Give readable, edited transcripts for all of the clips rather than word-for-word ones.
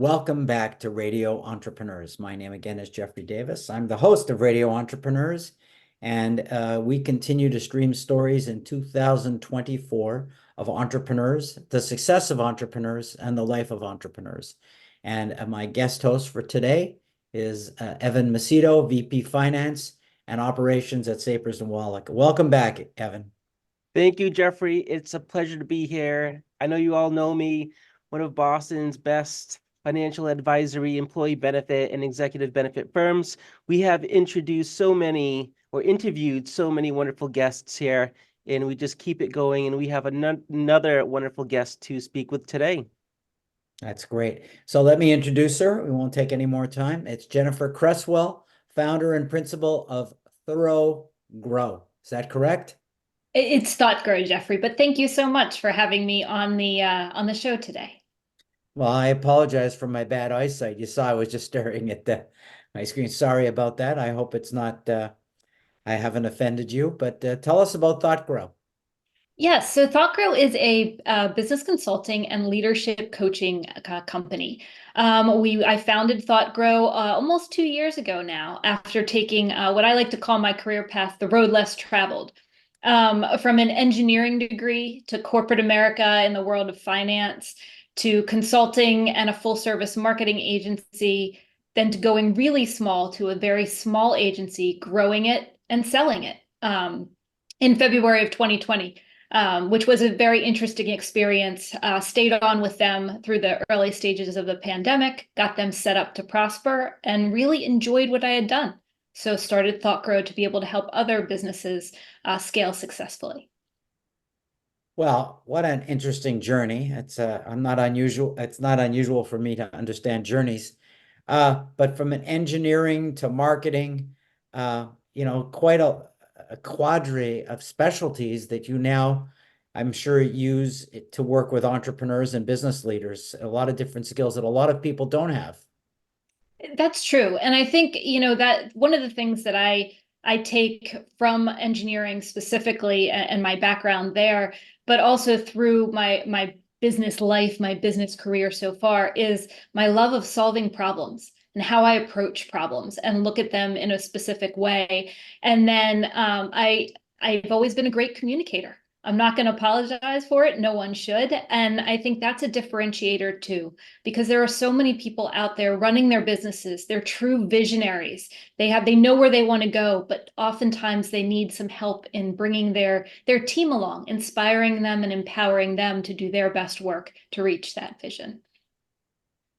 Welcome back to Radio Entrepreneurs. My name again is JDavis. I'm the host of Radio Entrepreneurs, and we continue to stream stories in 2024 of entrepreneurs, the success of entrepreneurs, and the life of entrepreneurs. And my guest host for today is Evan Macedo, VP Finance and Operations at Sapers and Wallack. Welcome back, Evan. Thank you, Jeffrey. It's a pleasure to be here. I know you all know me, one of Boston's best financial advisory, employee benefit, and executive benefit firms. We have introduced so many or interviewed so many wonderful guests here, and we just keep it going. And we have another wonderful guest to speak with today. That's great. So let me introduce her. We won't take any more time. It's Jennifer Cresswell, founder and principal of Thoughtgro. Is that correct? It's Thoughtgro, Jeffrey, but thank you so much for having me on the show today. Well, I apologize for my bad eyesight. You saw I was just staring at my screen. Sorry about that. I hope it's not, I haven't offended you, but tell us about Thoughtgro. Yes, so Thoughtgro is a business consulting and leadership coaching company. I founded Thoughtgro almost 2 years ago now, after taking what I like to call my career path, the road less traveled. From an engineering degree to corporate America in the world of finance, to consulting and a full service marketing agency, then to going really small to a very small agency, growing it and selling it in February of 2020, which was a very interesting experience. Stayed on with them through the early stages of the pandemic, got them set up to prosper, and really enjoyed what I had done. So started Thoughtgro to be able to help other businesses scale successfully. Well, what an interesting journey. It's not unusual for me to understand journeys. But from an engineering to marketing, quite a quadre of specialties that you now, I'm sure, use to work with entrepreneurs and business leaders, a lot of different skills that a lot of people don't have. That's true. And I think, that one of the things that I take from engineering specifically and my background there, but also through my business life, my business career so far, is my love of solving problems and how I approach problems and look at them in a specific way. And then I've always been a great communicator. I'm not going to apologize for it. No one should. And I think that's a differentiator too, because there are so many people out there running their businesses. They're true visionaries. They know where they want to go, but oftentimes they need some help in bringing their team along, inspiring them and empowering them to do their best work to reach that vision.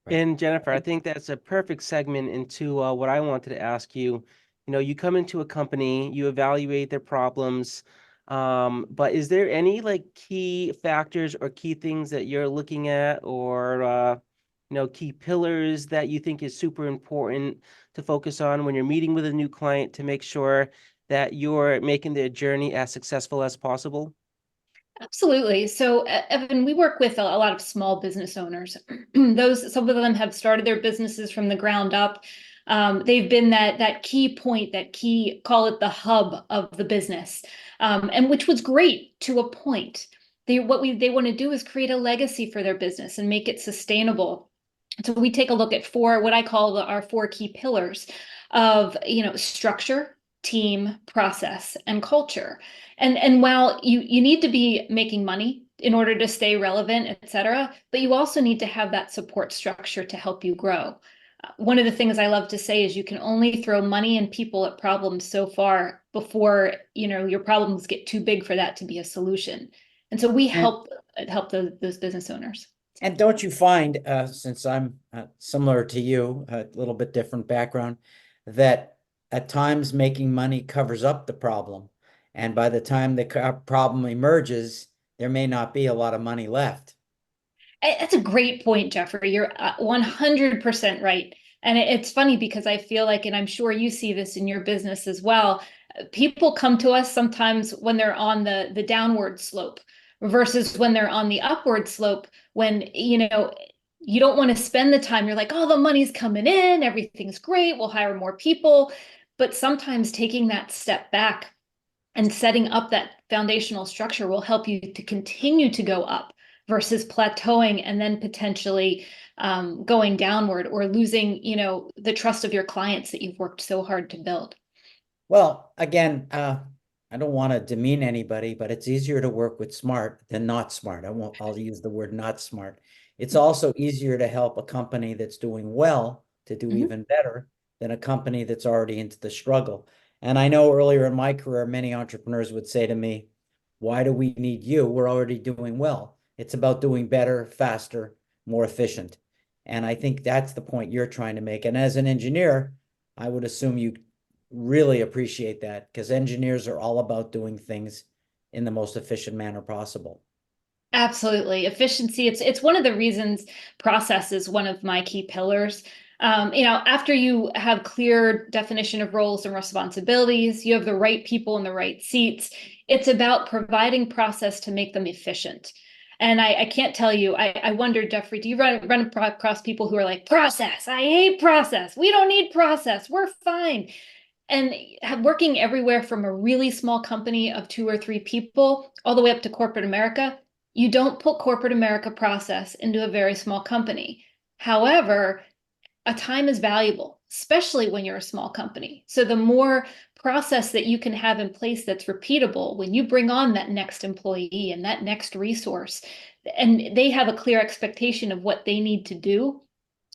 And Jennifer, I think that's a perfect segment into what I wanted to ask you. You come into a company, you evaluate their problems, but is there any key factors or key things that you're looking at, or key pillars that you think is super important to focus on when you're meeting with a new client to make sure that you're making their journey as successful as possible? Absolutely. So, Evan, we work with a lot of small business owners. Some of them have started their businesses from the ground up. They've been that key point, call it the hub of the business, and which was great to a point. They want to do is create a legacy for their business and make it sustainable. So we take a look at what I call our 4 key pillars of structure, team, process, and culture. And while you need to be making money in order to stay relevant, et cetera, but you also need to have that support structure to help you grow. One of the things I love to say is you can only throw money and people at problems so far before your problems get too big for that to be a solution. And so we help those business owners. And don't you find, since I'm similar to you, a little bit different background, that at times making money covers up the problem, and by the time the problem emerges, there may not be a lot of money left? That's a great point, Jeffrey. You're 100% right. And it's funny because I feel like, and I'm sure you see this in your business as well, people come to us sometimes when they're on the downward slope versus when they're on the upward slope, when, you don't want to spend the time. You're like, oh, the money's coming in, everything's great, we'll hire more people. But sometimes taking that step back and setting up that foundational structure will help you to continue to go up versus plateauing and then potentially going downward or losing, the trust of your clients that you've worked so hard to build? Well, again, I don't want to demean anybody, but it's easier to work with smart than not smart. I'll use the word not smart. It's also easier to help a company that's doing well to do even better than a company that's already into the struggle. And I know earlier in my career, many entrepreneurs would say to me, why do we need you? We're already doing well. It's about doing better, faster, more efficient. And I think that's the point you're trying to make. And as an engineer, I would assume you really appreciate that, because engineers are all about doing things in the most efficient manner possible. Absolutely. Efficiency. It's one of the reasons process is one of my key pillars. After you have clear definition of roles and responsibilities, you have the right people in the right seats. It's about providing process to make them efficient. And I can't tell you, I wonder, Jeffrey, do you run across people who are like, process, I hate process. We don't need process. We're fine. And working everywhere from a really small company of 2 or 3 people all the way up to corporate America, you don't put corporate America process into a very small company. However, a time is valuable, especially when you're a small company. So the more process that you can have in place that's repeatable, when you bring on that next employee and that next resource, and they have a clear expectation of what they need to do,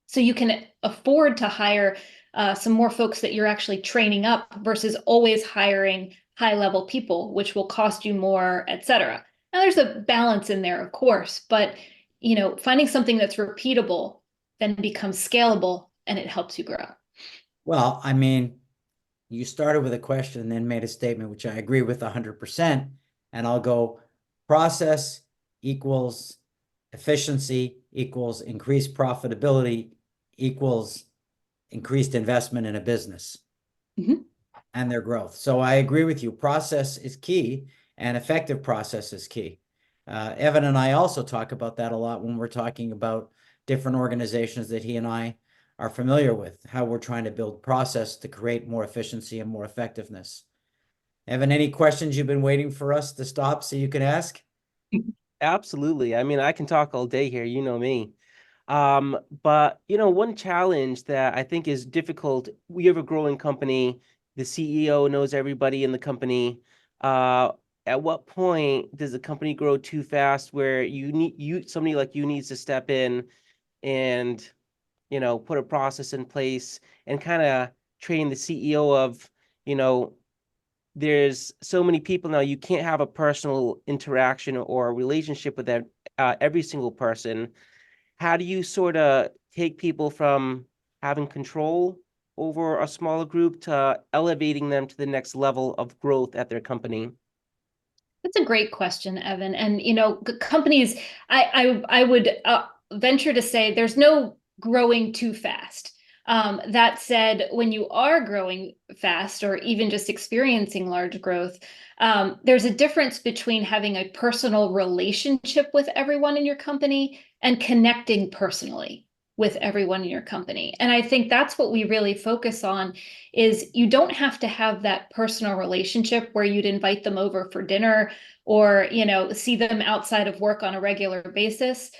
so you can afford to hire some more folks that you're actually training up versus always hiring high-level people, which will cost you more, et cetera. Now, there's a balance in there, of course, but finding something that's repeatable then becomes scalable and it helps you grow. Well, I mean, you started with a question and then made a statement, which I agree with 100%. And I'll go, process equals efficiency equals increased profitability equals increased investment in a business and their growth. So I agree with you. Process is key, and effective process is key. Evan and I also talk about that a lot when we're talking about different organizations that he and I are familiar with, how we're trying to build process to create more efficiency and more effectiveness. Evan, any questions you've been waiting for us to stop so you can ask? Absolutely. I mean, I can talk all day here, you know me. But one challenge that I think is difficult, we have a growing company, the CEO knows everybody in the company. At what point does the company grow too fast where somebody like you needs to step in and put a process in place and kind of train the CEO of, there's so many people now, you can't have a personal interaction or a relationship with every single person. How do you sort of take people from having control over a smaller group to elevating them to the next level of growth at their company? That's a great question, Evan. And companies, I would venture to say there's no growing too fast. That said, when you are growing fast or even just experiencing large growth, there's a difference between having a personal relationship with everyone in your company and connecting personally with everyone in your company. And I think that's what we really focus on is you don't have to have that personal relationship where you'd invite them over for dinner or, see them outside of work on a regular basis.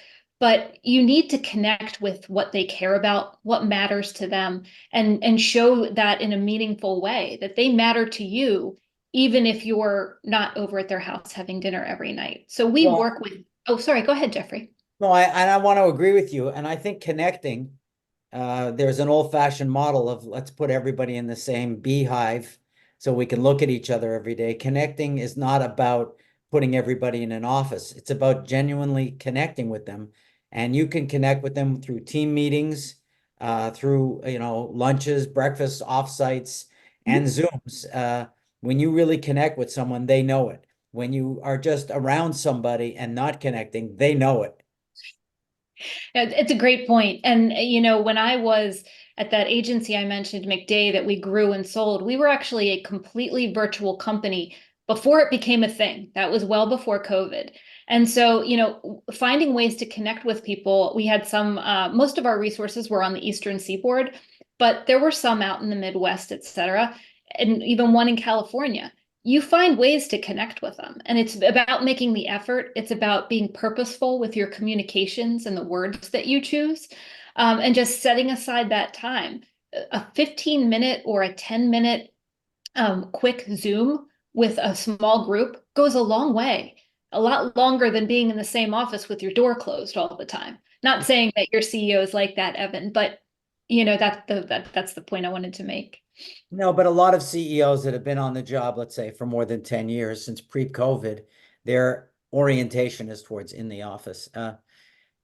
But you need to connect with what they care about, what matters to them, and show that in a meaningful way, that they matter to you, even if you're not over at their house having dinner every night. So we work with, oh, sorry, go ahead, Jeffrey. No, I want to agree with you. And I think connecting, there's an old-fashioned model of let's put everybody in the same beehive so we can look at each other every day. Connecting is not about putting everybody in an office. It's about genuinely connecting with them. And you can connect with them through team meetings, through, lunches, breakfasts, offsites, and Zooms. When you really connect with someone, they know it. When you are just around somebody and not connecting, they know it. It's a great point. And, when I was at that agency I mentioned, McDay, that we grew and sold, we were actually a completely virtual company before it became a thing. That was well before COVID. And so, finding ways to connect with people, we had most of our resources were on the Eastern Seaboard, but there were some out in the Midwest, et cetera, and even one in California. you find ways to connect with them. And it's about making the effort. It's about being purposeful with your communications and the words that you choose, and just setting aside that time. A 15-minute or a 10-minute quick Zoom with a small group goes a long way, a lot longer than being in the same office with your door closed all the time. Not saying that your CEO is like that, Evan, but that's the point I wanted to make. No, but a lot of CEOs that have been on the job, let's say for more than 10 years since pre-COVID, their orientation is towards in the office.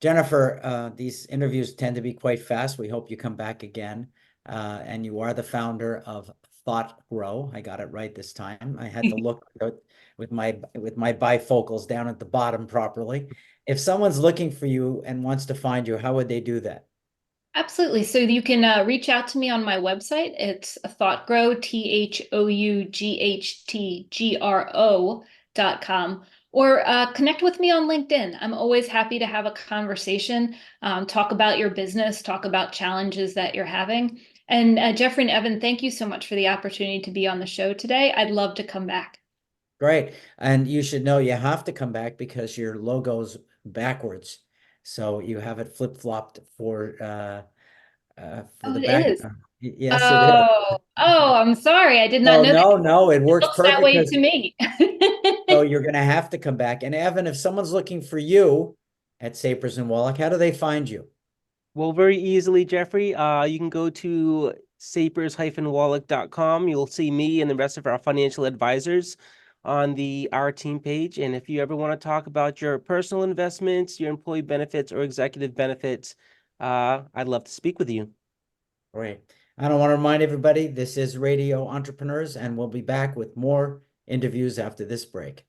Jennifer, these interviews tend to be quite fast. We hope you come back again. And you are the founder of ThoughtGro. I got it right this time. I had to look with my bifocals down at the bottom properly. If someone's looking for you and wants to find you, how would they do that? Absolutely. So you can reach out to me on my website. It's ThoughtGro, THOUGHTGRO.com, or connect with me on LinkedIn. I'm always happy to have a conversation, talk about your business, talk about challenges that you're having. And Jeffrey and Evan, thank you so much for the opportunity to be on the show today. I'd love to come back. Great. And you should know you have to come back because your logo's backwards. So you have it flip-flopped for Oh, the it back. is. Yes, it is. I'm sorry. I did not Oh, know that. no, it It works looks that perfect way because to me. so you're going to have to come back. And Evan, if someone's looking for you at Sapers and Wallack, how do they find you? Well, very easily, Jeffrey. You can go to sapers-wallack.com. You'll see me and the rest of our financial advisors on our team page. And if you ever want to talk about your personal investments, your employee benefits, or executive benefits, I'd love to speak with you. Great. I don't want to remind everybody, this is Radio Entrepreneurs, and we'll be back with more interviews after this break.